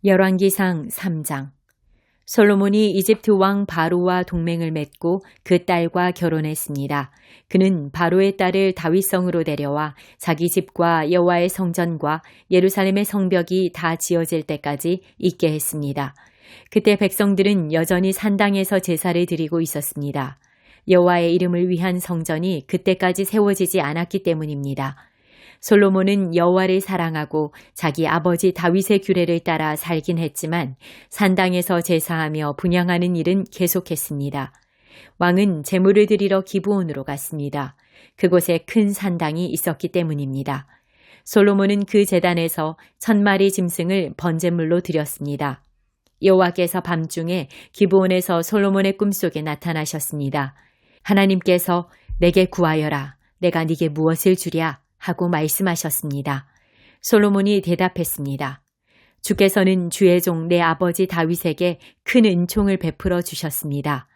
열왕기상 3장. 솔로몬이 이집트 왕 바로와 동맹을 맺고 그 딸과 결혼했습니다. 그는 바로의 딸을 다윗성으로 데려와 자기 집과 여호와의 성전과 예루살렘의 성벽이 다 지어질 때까지 있게 했습니다. 그때 백성들은 여전히 산당에서 제사를 드리고 있었습니다. 여호와의 이름을 위한 성전이 그때까지 세워지지 않았기 때문입니다. 솔로몬은 여호와를 사랑하고 자기 아버지 다윗의 규례를 따라 살긴 했지만 산당에서 제사하며 분향하는 일은 계속했습니다. 왕은 제물을 드리러 기브온으로 갔습니다. 그곳에 큰 산당이 있었기 때문입니다. 솔로몬은 그 제단에서 1000마리 짐승을 번제물로 드렸습니다. 여호와께서 밤중에 기브온에서 솔로몬의 꿈속에 나타나셨습니다. 하나님께서 내게 구하여라. 내가 네게 무엇을 주랴 하고 말씀하셨습니다. 솔로몬이 대답했습니다. 주께서는 주의 종 내 아버지 다윗에게 큰 은총을 베풀어 주셨습니다.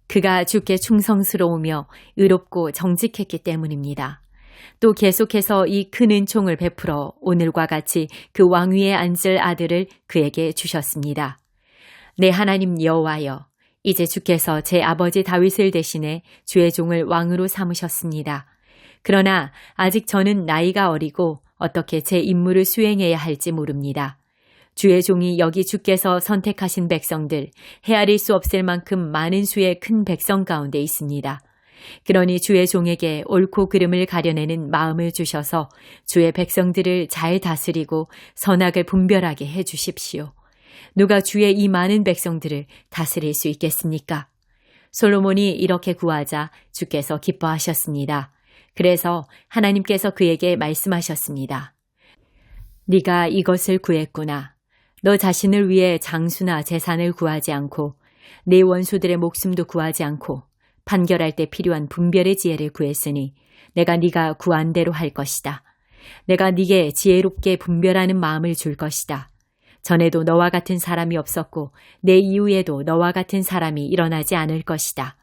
그가 주께 충성스러우며 의롭고 정직했기 때문입니다. 또 계속해서 이 큰 은총을 베풀어 오늘과 같이 그 왕위에 앉을 아들을 그에게 주셨습니다. 내 하나님 여호와여, 이제 주께서 제 아버지 다윗을 대신해 주의 종을 왕으로 삼으셨습니다. 그러나 아직 저는 나이가 어리고 어떻게 제 임무를 수행해야 할지 모릅니다. 주의 종이 여기 주께서 선택하신 백성들, 헤아릴 수 없을 만큼 많은 수의 큰 백성 가운데 있습니다. 그러니 주의 종에게 옳고 그름을 가려내는 마음을 주셔서 주의 백성들을 잘 다스리고 선악을 분별하게 해 주십시오. 누가 주의 이 많은 백성들을 다스릴 수 있겠습니까? 솔로몬이 이렇게 구하자 주께서 기뻐하셨습니다. 그래서 하나님께서 그에게 말씀하셨습니다. 네가 이것을 구했구나. 너 자신을 위해 장수나 재산을 구하지 않고 내 원수들의 목숨도 구하지 않고 판결할 때 필요한 분별의 지혜를 구했으니 내가 네가 구한 대로 할 것이다. 내가 네게 지혜롭게 분별하는 마음을 줄 것이다. 전에도 너와 같은 사람이 없었고 내 이후에도 너와 같은 사람이 일어나지 않을 것이다.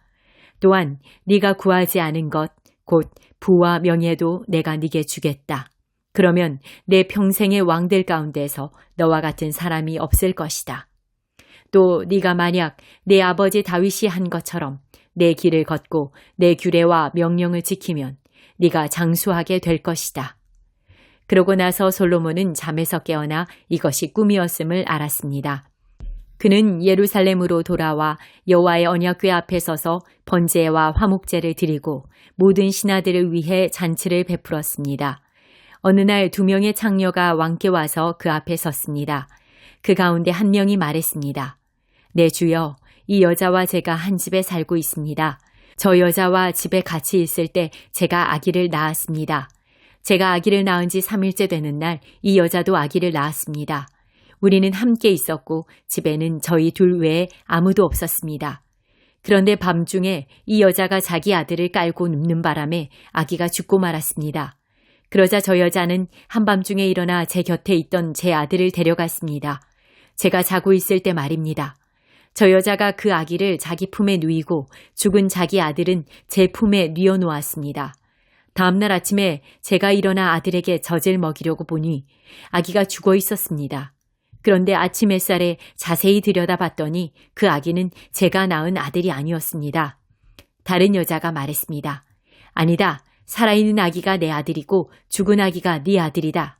또한 네가 구하지 않은 것, 곧 부와 명예도 내가 네게 주겠다. 그러면 내 평생의 왕들 가운데서 너와 같은 사람이 없을 것이다. 또 네가 만약 내 아버지 다윗이 한 것처럼 내 길을 걷고 내 규례와 명령을 지키면 네가 장수하게 될 것이다. 그러고 나서 솔로몬은 잠에서 깨어나 이것이 꿈이었음을 알았습니다. 그는 예루살렘으로 돌아와 여호와의 언약궤 앞에 서서 번제와 화목제를 드리고 모든 신하들을 위해 잔치를 베풀었습니다. 어느 날 2명의 창녀가 왕께 와서 그 앞에 섰습니다. 그 가운데 한 명이 말했습니다. 네 주여, 이 여자와 제가 한 집에 살고 있습니다. 저 여자와 집에 같이 있을 때 제가 아기를 낳았습니다. 제가 아기를 낳은 지 3일째 되는 날 이 여자도 아기를 낳았습니다. 우리는 함께 있었고 집에는 저희 둘 외에 아무도 없었습니다. 그런데 밤중에 이 여자가 자기 아들을 깔고 눕는 바람에 아기가 죽고 말았습니다. 그러자 저 여자는 한밤중에 일어나 제 곁에 있던 제 아들을 데려갔습니다. 제가 자고 있을 때 말입니다. 저 여자가 그 아기를 자기 품에 누이고 죽은 자기 아들은 제 품에 뉘어놓았습니다. 다음날 아침에 제가 일어나 아들에게 젖을 먹이려고 보니 아기가 죽어 있었습니다. 그런데 아침 햇살에 자세히 들여다봤더니 그 아기는 제가 낳은 아들이 아니었습니다. 다른 여자가 말했습니다. 아니다. 살아있는 아기가 내 아들이고 죽은 아기가 네 아들이다.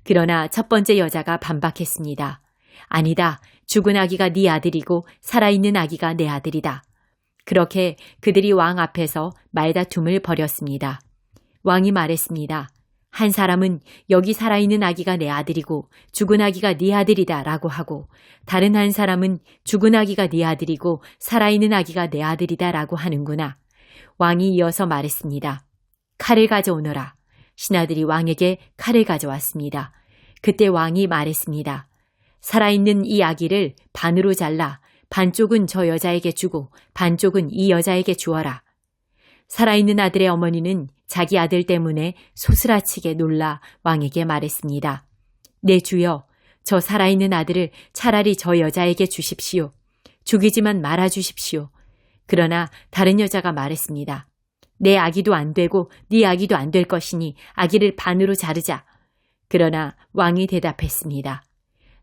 그러나 첫 번째 여자가 반박했습니다. 아니다. 죽은 아기가 네 아들이고 살아있는 아기가 내 아들이다. 그렇게 그들이 왕 앞에서 말다툼을 벌였습니다. 왕이 말했습니다. 한 사람은 여기 살아있는 아기가 내 아들이고 죽은 아기가 네 아들이다 라고 하고 다른 한 사람은 죽은 아기가 네 아들이고 살아있는 아기가 내 아들이다 라고 하는구나. 왕이 이어서 말했습니다. 칼을 가져오너라. 신하들이 왕에게 칼을 가져왔습니다. 그때 왕이 말했습니다. 살아있는 이 아기를 반으로 잘라 반쪽은 저 여자에게 주고 반쪽은 이 여자에게 주어라. 살아있는 아들의 어머니는 자기 아들 때문에 소스라치게 놀라 왕에게 말했습니다. 네 주여, 저 살아있는 아들을 차라리 저 여자에게 주십시오. 죽이지만 말아 주십시오. 그러나 다른 여자가 말했습니다. 내 아기도 안 되고 네 아기도 안 될 것이니 아기를 반으로 자르자. 그러나 왕이 대답했습니다.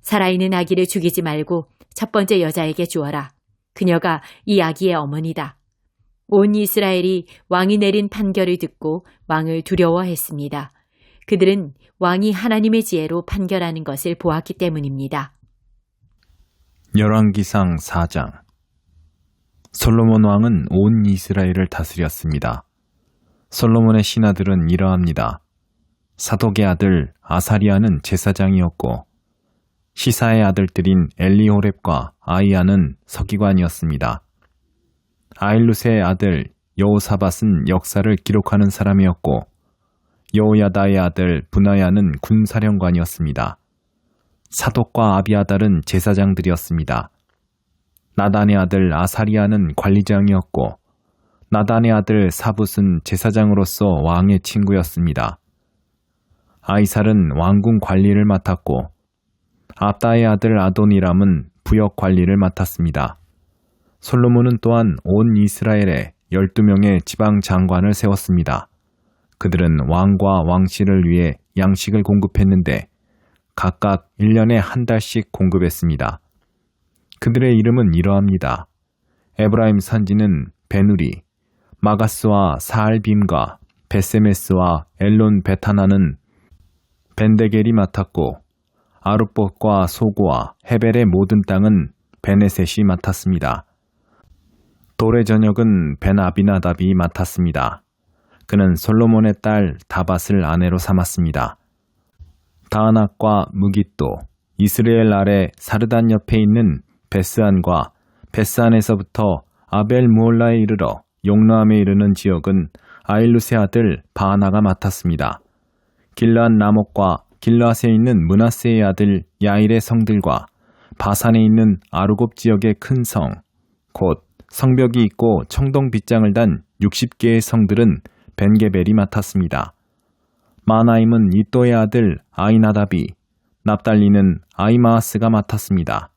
살아있는 아기를 죽이지 말고 첫 번째 여자에게 주어라. 그녀가 이 아기의 어머니다. 온 이스라엘이 왕이 내린 판결을 듣고 왕을 두려워했습니다. 그들은 왕이 하나님의 지혜로 판결하는 것을 보았기 때문입니다. 열왕기상 4장. 솔로몬 왕은 온 이스라엘을 다스렸습니다. 솔로몬의 신하들은 이러합니다. 사독의 아들 아사리아는 제사장이었고 시사의 아들들인 엘리호렙과 아이야는 서기관이었습니다. 아일루세의 아들 여호사밧은 역사를 기록하는 사람이었고 여호야다의 아들 분하야는 군사령관이었습니다. 사독과 아비아달은 제사장들이었습니다. 나단의 아들 아사리아는 관리장이었고 나단의 아들 사붓은 제사장으로서 왕의 친구였습니다. 아이살은 왕궁 관리를 맡았고 압다의 아들 아도니람은 부역 관리를 맡았습니다. 솔로몬은 또한 온 이스라엘에 12명의 지방 장관을 세웠습니다. 그들은 왕과 왕실을 위해 양식을 공급했는데 각각 1년에 한 달씩 공급했습니다. 그들의 이름은 이러합니다. 에브라임 산지는 베누리, 마가스와 사알빔과 베세메스와 엘론 베타나는 벤데겔이 맡았고 아룻봇과 소고와 헤벨의 모든 땅은 베네셋이 맡았습니다. 돌의 전역은 벤아비나답이 맡았습니다. 그는 솔로몬의 딸 다밧을 아내로 삼았습니다. 다아낙과 무깃도, 이스라엘 아래 사르단 옆에 있는 베스안과 베스안에서부터 아벨 무올라에 이르러 용노함에 이르는 지역은 아일루세 아들 바하나가 맡았습니다. 길르앗 라못과 길르앗에 있는 므낫세의 아들 야일의 성들과 바산에 있는 아르곱 지역의 큰 성, 곧 성벽이 있고 청동 빗장을 단 60개의 성들은 벤게벨이 맡았습니다. 마나임은 이또의 아들 아이나답이, 납달리는 아이마아스가 맡았습니다.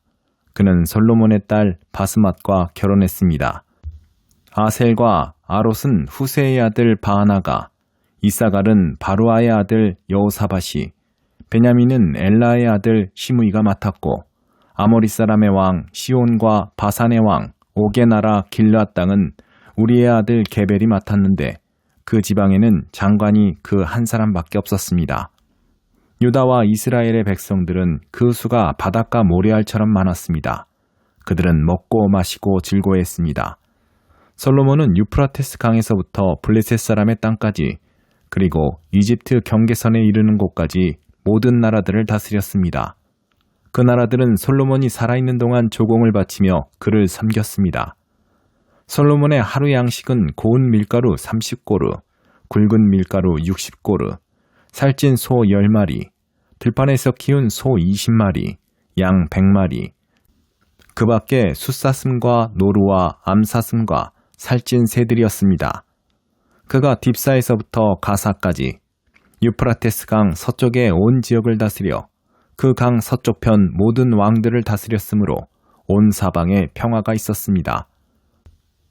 그는 솔로몬의 딸 바스맛과 결혼했습니다. 아셀과 아롯은 후세의 아들 바하나가, 이사갈은 바루아의 아들 여호사밧이, 베냐민은 엘라의 아들 시므이가 맡았고 아모리 사람의 왕 시온과 바산의 왕 옥의 나라 길르앗 땅은 우리의 아들 게벨이 맡았는데 그 지방에는 장관이 그 한 사람밖에 없었습니다. 유다와 이스라엘의 백성들은 그 수가 바닷가 모래알처럼 많았습니다. 그들은 먹고 마시고 즐거워했습니다. 솔로몬은 유프라테스 강에서부터 블레셋 사람의 땅까지 그리고 이집트 경계선에 이르는 곳까지 모든 나라들을 다스렸습니다. 그 나라들은 솔로몬이 살아있는 동안 조공을 바치며 그를 섬겼습니다. 솔로몬의 하루 양식은 고운 밀가루 30고루, 굵은 밀가루 60고루, 살찐 소 10마리, 들판에서 키운 소 20마리, 양 100마리, 그 밖에 숫사슴과 노루와 암사슴과 살찐 새들이었습니다. 그가 딥사에서부터 가사까지 유프라테스 강 서쪽의 온 지역을 다스려 그 강 서쪽편 모든 왕들을 다스렸으므로 온 사방에 평화가 있었습니다.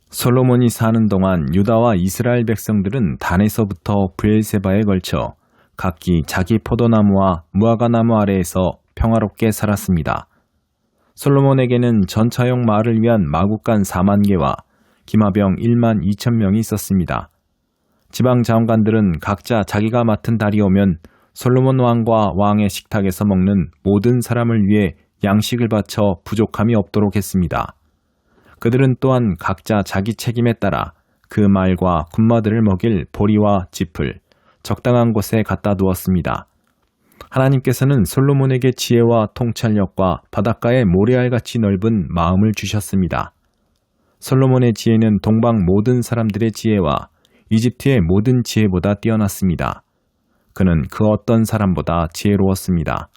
솔로몬이 사는 동안 유다와 이스라엘 백성들은 단에서부터 브엘세바에 걸쳐 각기 자기 포도나무와 무화과나무 아래에서 평화롭게 살았습니다. 솔로몬에게는 전차용 말을 위한 마국간 4만 개와 기마병 1만 2천 명이 있었습니다. 지방 장관들은 각자 자기가 맡은 달이 오면 솔로몬 왕과 왕의 식탁에서 먹는 모든 사람을 위해 양식을 바쳐 부족함이 없도록 했습니다. 그들은 또한 각자 자기 책임에 따라 그 말과 군마들을 먹일 보리와 짚을 적당한 곳에 갖다 두었습니다. 하나님께서는 솔로몬에게 지혜와 통찰력과 바닷가의 모래알같이 넓은 마음을 주셨습니다. 솔로몬의 지혜는 동방 모든 사람들의 지혜와 이집트의 모든 지혜보다 뛰어났습니다. 그는 그 어떤 사람보다 지혜로웠습니다.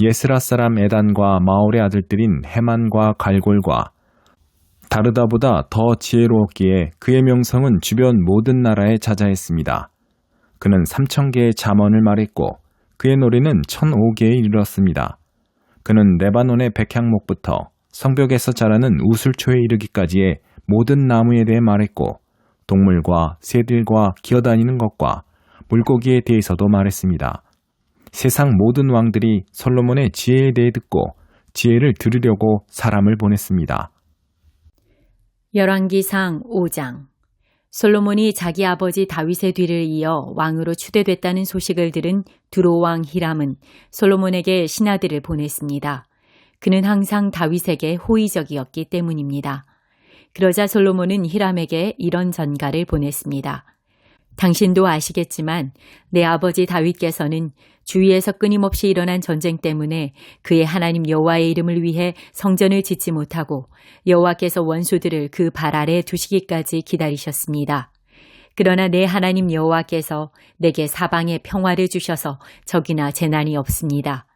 예스라 사람 에단과 마올의 아들들인 헤만과 갈골과 다르다보다 더 지혜로웠기에 그의 명성은 주변 모든 나라에 자자했습니다. 그는 3,000개의 잠언을 말했고 그의 노래는 1,005개에 이르렀습니다. 그는 레바논의 백향목부터 성벽에서 자라는 우슬초에 이르기까지의 모든 나무에 대해 말했고 동물과 새들과 기어다니는 것과 물고기에 대해서도 말했습니다. 세상 모든 왕들이 솔로몬의 지혜에 대해 듣고 지혜를 들으려고 사람을 보냈습니다. 열왕기상 5장. 솔로몬이 자기 아버지 다윗의 뒤를 이어 왕으로 추대됐다는 소식을 들은 두로왕 히람은 솔로몬에게 신하들을 보냈습니다. 그는 항상 다윗에게 호의적이었기 때문입니다. 그러자 솔로몬은 히람에게 이런 전가를 보냈습니다. 당신도 아시겠지만 내 아버지 다윗께서는 주위에서 끊임없이 일어난 전쟁 때문에 그의 하나님 여호와의 이름을 위해 성전을 짓지 못하고 여호와께서 원수들을 그 발 아래 두시기까지 기다리셨습니다. 그러나 내 하나님 여호와께서 내게 사방에 평화를 주셔서 적이나 재난이 없습니다.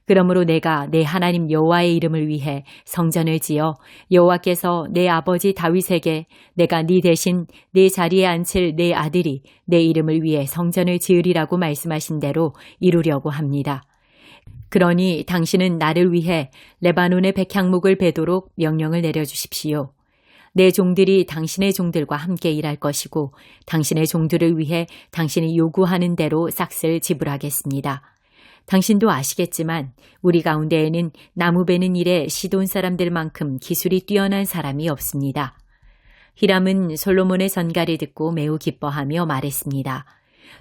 그러므로 내가 내 하나님 여호와의 이름을 위해 성전을 지어 여호와께서 내 아버지 다윗에게 내가 네 대신 네 자리에 앉힐 내 아들이 내 이름을 위해 성전을 지으리라고 말씀하신 대로 이루려고 합니다. 그러니 당신은 나를 위해 레바논의 백향목을 베도록 명령을 내려주십시오. 내 종들이 당신의 종들과 함께 일할 것이고 당신의 종들을 위해 당신이 요구하는 대로 싹쓸 지불하겠습니다. 당신도 아시겠지만 우리 가운데에는 나무 베는 일에 시돈 사람들만큼 기술이 뛰어난 사람이 없습니다. 히람은 솔로몬의 전가를 듣고 매우 기뻐하며 말했습니다.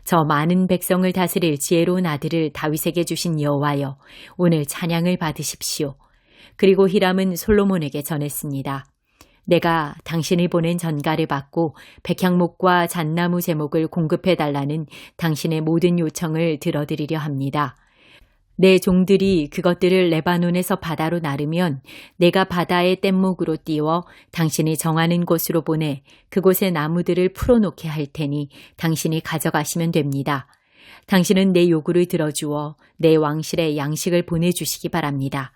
저 많은 백성을 다스릴 지혜로운 아들을 다윗에게 주신 여호와여, 오늘 찬양을 받으십시오. 그리고 히람은 솔로몬에게 전했습니다. 내가 당신이 보낸 전가를 받고 백향목과 잣나무 제목을 공급해달라는 당신의 모든 요청을 들어드리려 합니다. 내 종들이 그것들을 레바논에서 바다로 나르면 내가 바다의 뗏목으로 띄워 당신이 정하는 곳으로 보내 그곳의 나무들을 풀어놓게 할 테니 당신이 가져가시면 됩니다. 당신은 내 요구를 들어주어 내 왕실에 양식을 보내주시기 바랍니다.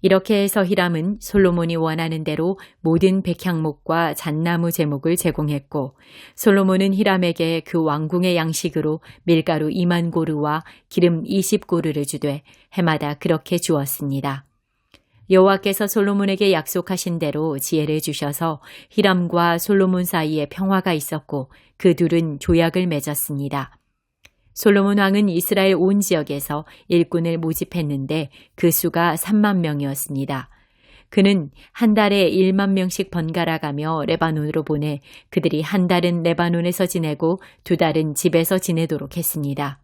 이렇게 해서 히람은 솔로몬이 원하는 대로 모든 백향목과 잣나무 제목을 제공했고 솔로몬은 히람에게 그 왕궁의 양식으로 밀가루 2만 고르와 기름 20고르를 주되 해마다 그렇게 주었습니다. 여호와께서 솔로몬에게 약속하신 대로 지혜를 주셔서 히람과 솔로몬 사이에 평화가 있었고 그 둘은 조약을 맺었습니다. 솔로몬 왕은 이스라엘 온 지역에서 일꾼을 모집했는데 그 수가 3만 명이었습니다. 그는 한 달에 1만 명씩 번갈아 가며 레바논으로 보내 그들이 한 달은 레바논에서 지내고 두 달은 집에서 지내도록 했습니다.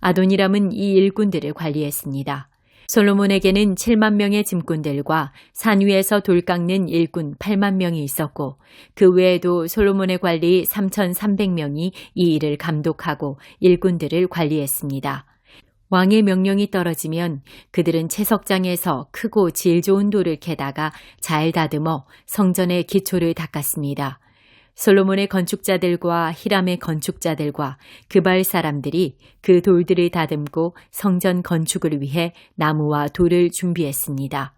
아도니람은 이 일꾼들을 관리했습니다. 솔로몬에게는 7만 명의 짐꾼들과 산 위에서 돌 깎는 일꾼 8만 명이 있었고 그 외에도 솔로몬의 관리 3,300명이 이 일을 감독하고 일꾼들을 관리했습니다. 왕의 명령이 떨어지면 그들은 채석장에서 크고 질 좋은 돌을 캐다가 잘 다듬어 성전의 기초를 닦았습니다. 솔로몬의 건축자들과 히람의 건축자들과 그발 사람들이 그 돌들을 다듬고 성전 건축을 위해 나무와 돌을 준비했습니다.